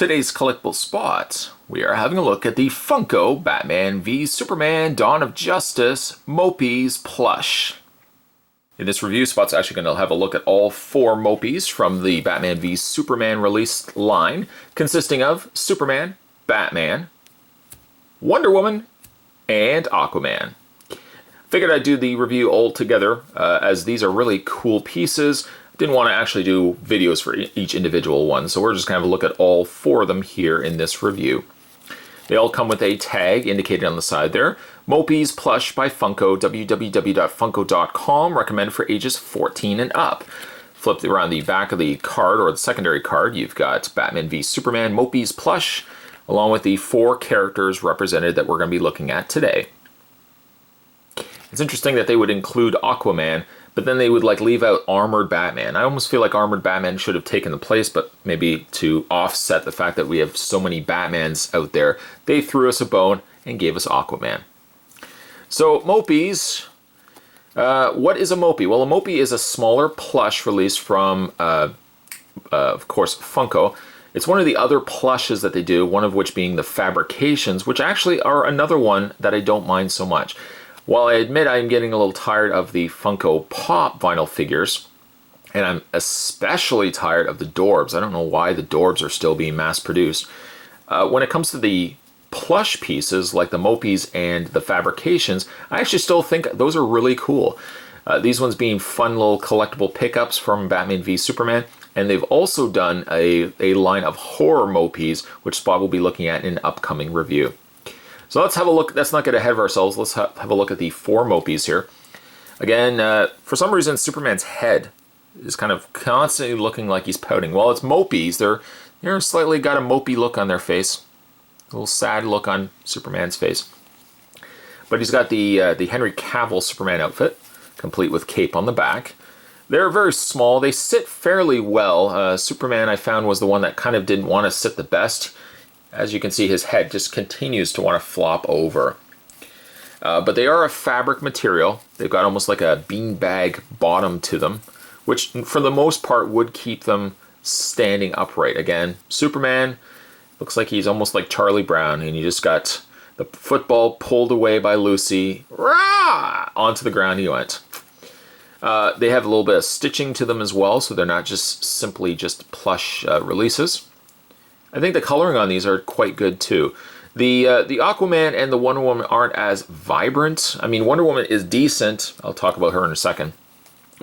today's collectible spot, we are having a look at the Funko Batman v Superman Dawn of Justice Mopeez plush. In this review, Spot's actually going to have a look at all 4 Mopeez from the Batman v Superman released line, consisting of Superman, Batman, Wonder Woman, and Aquaman. Figured I'd do the review all together, as these are really cool pieces. Didn't want to actually do videos for each individual one, so we're just going to have a look at all 4 of them here in this review. They all come with a tag indicated on the side there. Mopeez plush by Funko, www.funko.com, recommended for ages 14 and up. Flip around the back of the card, or the secondary card, you've got Batman v Superman Mopeez plush, along with the 4 characters represented that we're going to be looking at today. It's interesting that they would include Aquaman, but then they would leave out Armored Batman. I almost feel like Armored Batman should have taken the place, but maybe to offset the fact that we have so many Batmans out there, they threw us a bone and gave us Aquaman. So Mopeez, what is a Mopee? Well, a Mopee is a smaller plush released from, of course, Funko. It's one of the other plushes that they do, one of which being the Fabrications, which actually are another one that I don't mind so much. While I admit I'm getting a little tired of the Funko Pop vinyl figures, and I'm especially tired of the Dorbs. I don't know why the Dorbs are still being mass-produced. When it comes to the plush pieces, like the Mopeez and the Fabrications, I actually still think those are really cool. These ones being fun little collectible pickups from Batman v Superman, and they've also done a line of horror Mopeez, which Spot will be looking at in an upcoming review. So let's have a look. Let's not get ahead of ourselves. Let's have a look at the 4 Mopeez here. Again, for some reason, Superman's head is kind of constantly looking like he's pouting. Well, it's Mopeez. They're slightly got a mopey look on their face. A little sad look on Superman's face. But he's got the Henry Cavill Superman outfit, complete with cape on the back. They're very small. They sit fairly well. Superman, I found, was the one that kind of didn't want to sit the best. As you can see, his head just continues to want to flop over. But they are a fabric material. They've got almost like a beanbag bottom to them, which for the most part would keep them standing upright. Again, Superman looks like he's almost like Charlie Brown, and you just got the football pulled away by Lucy. Rah! Onto the ground he went. They have a little bit of stitching to them as well, so they're not just simply just plush releases. I think the coloring on these are quite good too. The Aquaman and the Wonder Woman aren't as vibrant. I mean, Wonder Woman is decent. I'll talk about her in a second.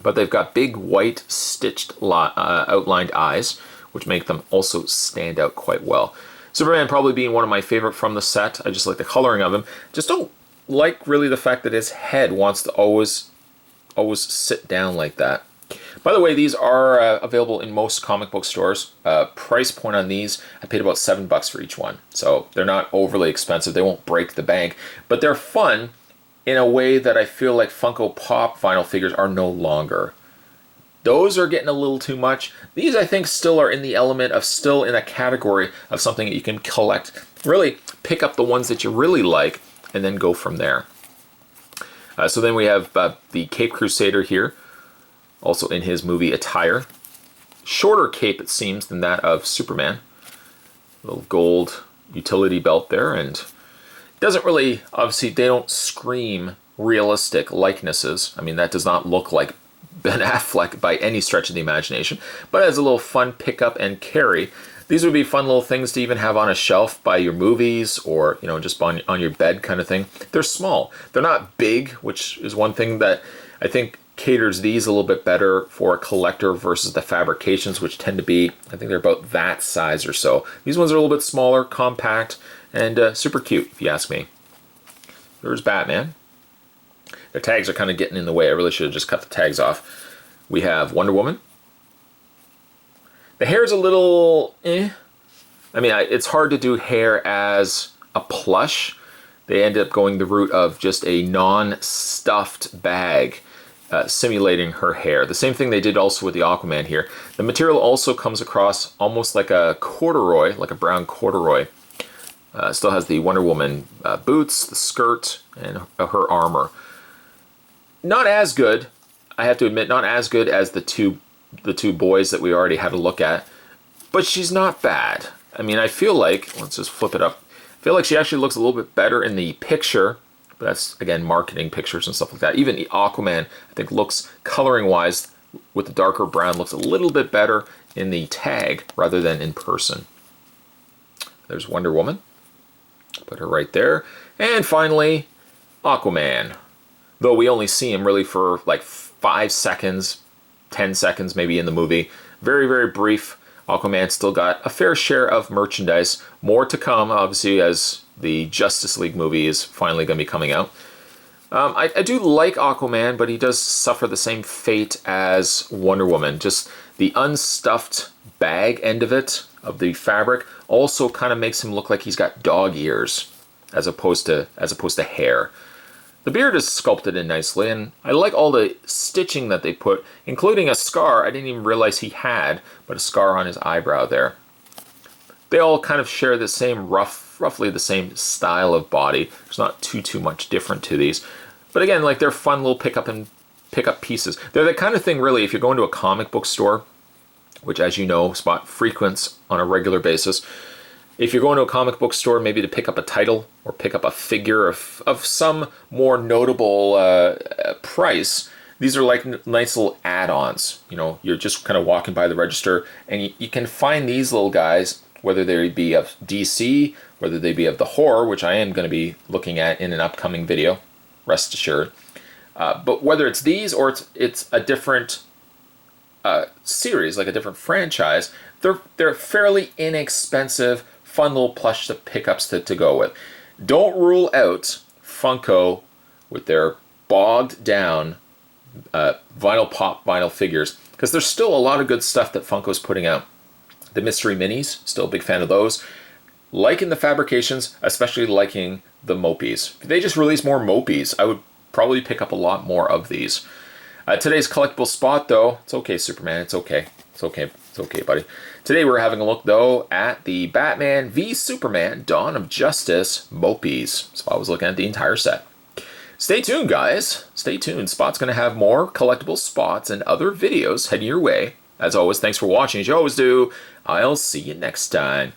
But they've got big white stitched outlined eyes, which make them also stand out quite well. Superman probably being one of my favorite from the set. I just like the coloring of him. Just don't like really the fact that his head wants to always sit down like that. By the way, these are available in most comic book stores. Price point on these, I paid about $7 for each one. So they're not overly expensive. They won't break the bank. But they're fun in a way that I feel like Funko Pop vinyl figures are no longer. Those are getting a little too much. These, I think, still are in the element of still in a category of something that you can collect. Really pick up the ones that you really like and then go from there. So then we have the Caped Crusader here. Also in his movie attire. Shorter cape, it seems, than that of Superman. Little gold utility belt there, and doesn't really, obviously, they don't scream realistic likenesses. I mean, that does not look like Ben Affleck by any stretch of the imagination, but as a little fun pickup and carry. These would be fun little things to even have on a shelf by your movies or, just on your bed kind of thing. They're small. They're not big, which is one thing that I think caters these a little bit better for a collector versus the Fabrications, which tend to be, I think they're about that size or so. These ones are a little bit smaller, compact, and super cute, if you ask me. There's Batman. The tags are kind of getting in the way. I really should have just cut the tags off. We have Wonder Woman. The hair's a little I mean, it's hard to do hair as a plush. They end up going the route of just a non-stuffed bag. Simulating her hair. The same thing they did also with the Aquaman here. The material also comes across almost like a corduroy, like a brown corduroy. Still has the Wonder Woman boots, the skirt, and her armor. Not as good, I have to admit, not as good as the two boys that we already had a look at, but she's not bad. I mean, I feel like, let's just flip it up. I feel like she actually looks a little bit better in the picture, but that's, again, marketing pictures and stuff like that. Even the Aquaman, I think, looks, coloring-wise, with the darker brown, looks a little bit better in the tag rather than in person. There's Wonder Woman. Put her right there. And finally, Aquaman. Though we only see him really for like 5 seconds, 10 seconds maybe in the movie. Very, very brief. Aquaman still got a fair share of merchandise. More to come, obviously, as the Justice League movie is finally going to be coming out. I do like Aquaman, but he does suffer the same fate as Wonder Woman. Just the unstuffed bag end of it, of the fabric, also kind of makes him look like he's got dog ears as opposed to hair. The beard is sculpted in nicely, and I like all the stitching that they put, including a scar I didn't even realize he had, but a scar on his eyebrow there. They all kind of share the same roughly the same style of body. There's not too much different to these. But again, like, they're fun little pickup pieces. They're the kind of thing, really, if you're going to a comic book store, which, as you know, Spot frequents on a regular basis. If you're going to a comic book store, maybe to pick up a title or pick up a figure of some more notable price, these are like nice little add-ons. You know, you're just kind of walking by the register, and you can find these little guys, whether they be of DC, whether they be of the horror, which I am going to be looking at in an upcoming video, rest assured. But whether it's these or it's a different series, like a different franchise, they're fairly inexpensive, fun little plush pickups to go with. Don't rule out Funko with their bogged down vinyl figures, because there's still a lot of good stuff that Funko's putting out. The mystery minis, still a big fan of those. Liking the fabrications, especially liking the Mopeez. If they just release more Mopeez, I would probably pick up a lot more of these. Today's collectible spot, though, it's okay, Superman, it's okay. It's okay. It's okay, buddy. Today we're having a look, though, at the Batman v Superman Dawn of Justice Mopeez. Spot was looking at the entire set. Stay tuned, guys. Stay tuned. Spot's going to have more collectible spots and other videos heading your way. As always, thanks for watching. As you always do, I'll see you next time.